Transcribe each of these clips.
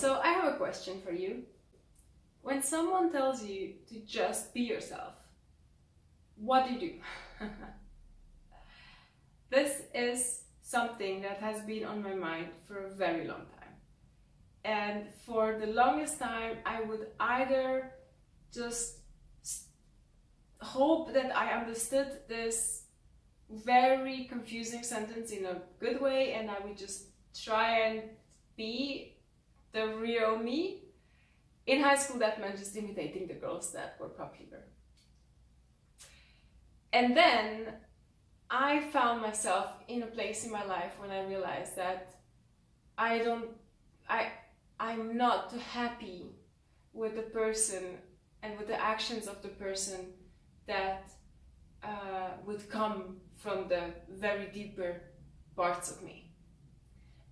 So I have a question for you. When someone tells you to just be yourself, what do you do? This is something that has been on my mind for a very long time. And for the longest time, I would either just hope that I understood this very confusing sentence in a good way, and I would just try and be the real me. In high school, that meant just imitating the girls that were popular. And then I found myself in a place in my life when I realized that I'm not happy with the person and with the actions of the person that would come from the very deeper parts of me.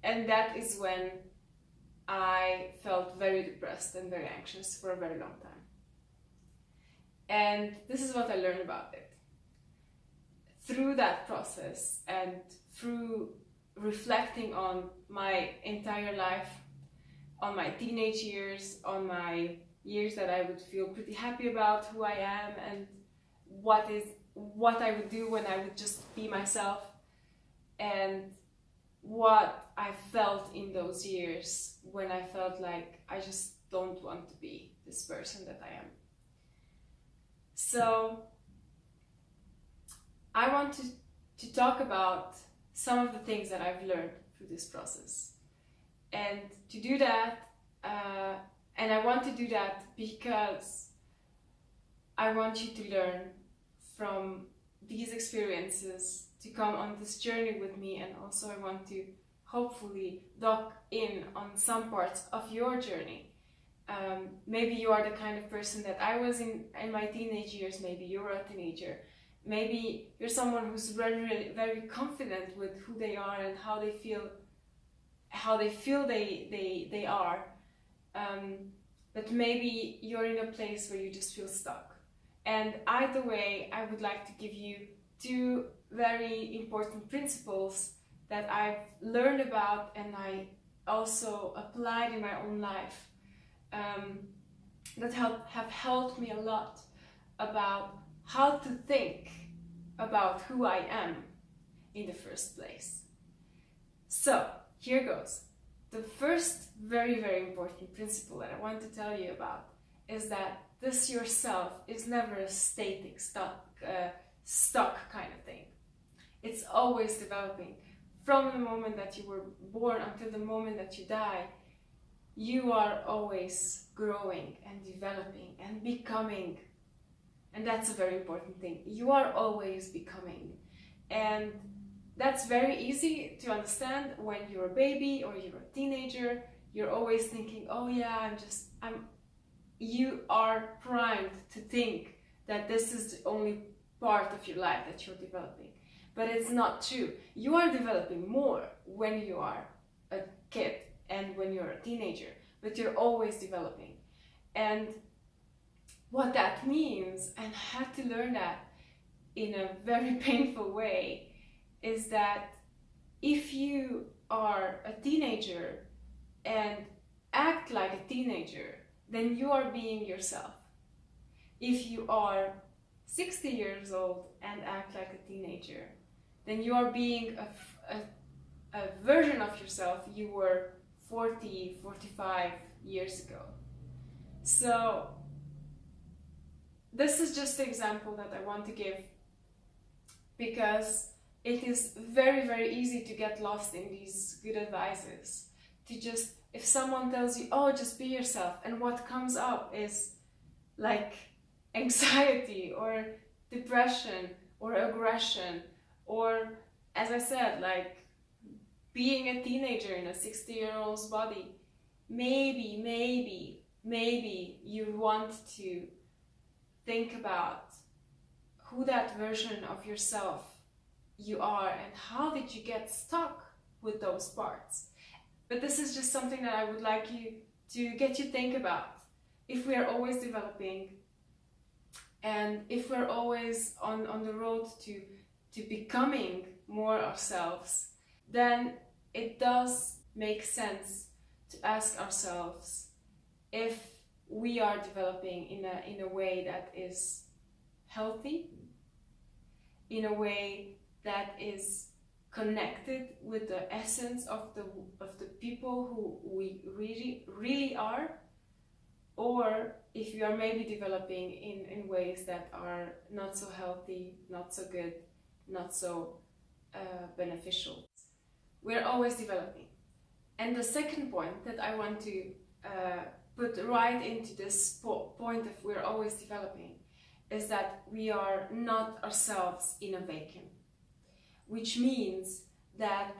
And that is when I felt very depressed and very anxious for a very long time. And this is what I learned about it. Through that process and through reflecting on my entire life, on my teenage years, on my years that I would feel pretty happy about who I am and what I would do when I would just be myself, and what I felt in those years when I felt like I just don't want to be this person that I am. So I want to talk about some of the things that I've learned through this process. And to do that, and I want to do that because I want you to learn from these experiences, to come on this journey with me, and also I want to hopefully dock in on some parts of your journey. Maybe you are the kind of person that I was in my teenage years. Maybe you're a teenager. Maybe you're someone who's very, very confident with who they are and how they feel they are. But maybe you're in a place where you just feel stuck. And either way, I would like to give you two very important principles that I've learned about and I also applied in my own life, that have helped me a lot about how to think about who I am in the first place. So here goes. The first very, very important principle that I want to tell you about is that this yourself is never a static, stuck kind of thing. It's always developing. From the moment that you were born until the moment that you die, you are always growing and developing and becoming. And that's a very important thing. You are always becoming. And that's very easy to understand when you're a baby or you're a teenager. You're always thinking, oh yeah, you are primed to think that this is the only part of your life that you're developing. But it's not true. You are developing more when you are a kid and when you're a teenager, but you're always developing. And what that means, and I had to learn that in a very painful way, is that if you are a teenager and act like a teenager, then you are being yourself. If you are 60 years old and act like a teenager, then you are being a version of yourself you were 40, 45 years ago. So this is just an example that I want to give because it is very, very easy to get lost in these good advices. To just, if someone tells you, oh, just be yourself, and what comes up is like anxiety or depression or aggression, or as I said, like being a teenager in a 60-year-old's body, maybe you want to think about who that version of yourself you are and how did you get stuck with those parts. But this is just something that I would like you to get you think about. If we are always developing and if we're always on the road to becoming more ourselves, then it does make sense to ask ourselves if we are developing in a way that is healthy, in a way that is connected with the essence of the people who we really are, or if you are maybe developing in ways that are not so healthy, not so good, not so beneficial. We're always developing. And the second point that I want to put right into this point of we're always developing is that we are not ourselves in a vacuum, which means that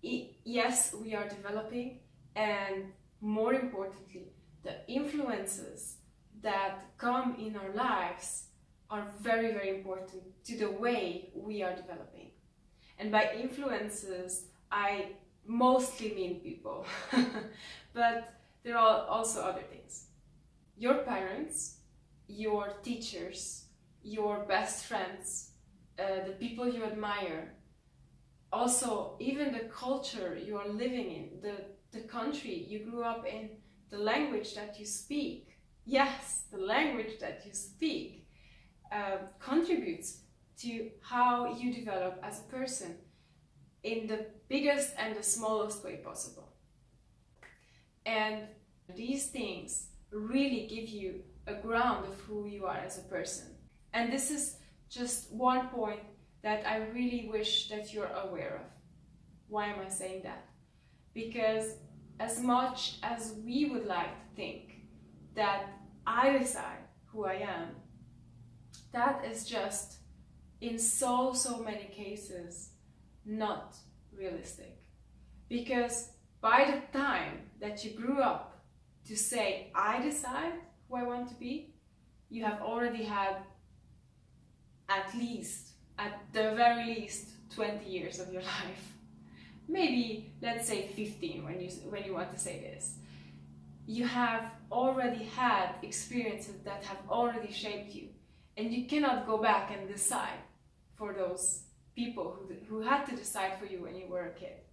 yes, we are developing, and more importantly, the influences that come in our lives are very, very important to the way we are developing. And by influences, I mostly mean people, but there are also other things. Your parents, your teachers, your best friends, the people you admire, also even the culture you are living in, the country you grew up in, the language that you speak. Yes, the language that you speak contributes to how you develop as a person in the biggest and the smallest way possible. And these things really give you a ground of who you are as a person. And this is just one point that I really wish that you're aware of. Why am I saying that? Because as much as we would like to think that I decide who I am, that is just in so many cases not realistic. Because by the time that you grew up to say, I decide who I want to be, you have already had at the very least 20 years of your life. Maybe, let's say 15 when you want to say this. You have already had experiences that have already shaped you, and you cannot go back and decide for those people who had to decide for you when you were a kid.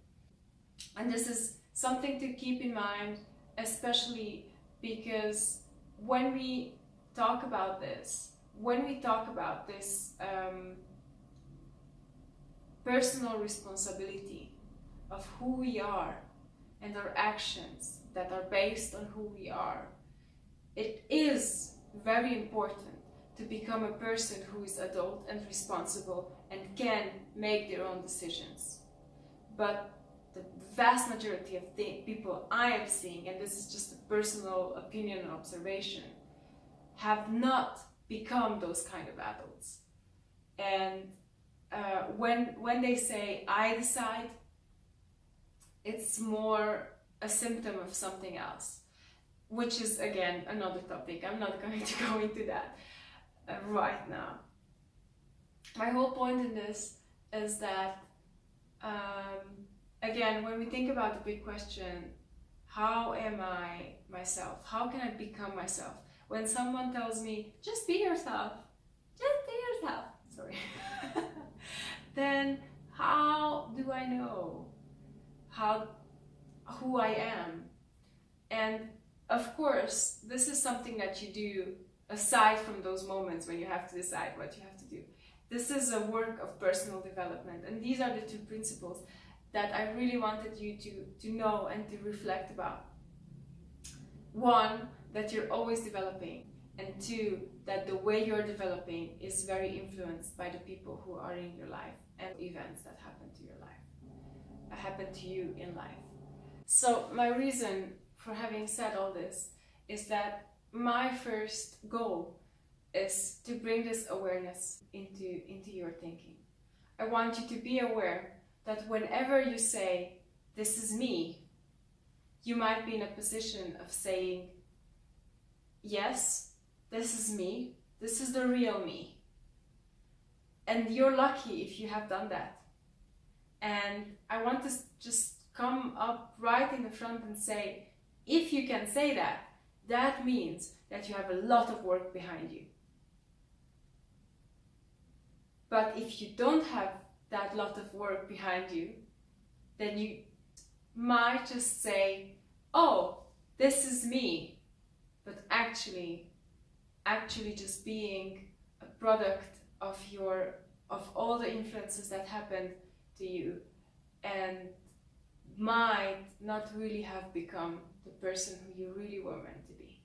And this is something to keep in mind, especially because when we talk about this, personal responsibility of who we are and our actions that are based on who we are, it is very important to become a person who is adult and responsible and can make their own decisions. But the vast majority of people I am seeing, and this is just a personal opinion and observation, have not become those kind of adults. And when they say I decide, it's more a symptom of something else, which is again another topic. I'm not going to go into that right now. My whole point in this is that again, when we think about the big question, how am I myself? How can I become myself? When someone tells me, just be yourself, sorry, then how do I know who I am? And of course, this is something that you do aside from those moments when you have to decide what you have to do. This is a work of personal development, and these are the two principles that I really wanted you to know and to reflect about. One, that you're always developing, and two, that the way you're developing is very influenced by the people who are in your life and events that happen to your life, happen to you in life. So my reason for having said all this is that my first goal is to bring this awareness into your thinking. I want you to be aware that whenever you say, this is me, you might be in a position of saying, yes, this is me, this is the real me. And you're lucky if you have done that. And I want to just come up right in the front and say, if you can say that, that means that you have a lot of work behind you. But if you don't have that lot of work behind you, then you might just say, oh, this is me, but actually just being a product of all the influences that happened to you, and might not really have become the person who you really were meant to be.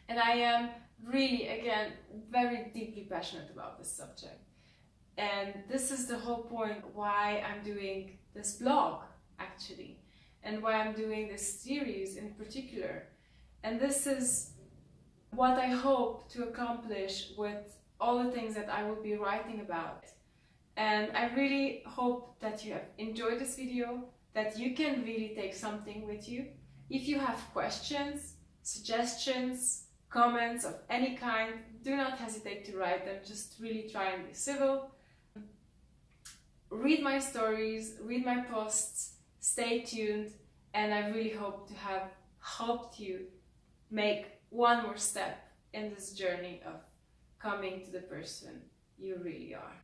And I am really, again, very deeply passionate about this subject. And this is the whole point why I'm doing this blog, actually, and why I'm doing this series in particular. And this is what I hope to accomplish with all the things that I will be writing about. And I really hope that you have enjoyed this video, that you can really take something with you. If you have questions, suggestions, comments of any kind, do not hesitate to write them. Just really try and be civil. Read my stories, read my posts, stay tuned, and I really hope to have helped you make one more step in this journey of coming to the person you really are.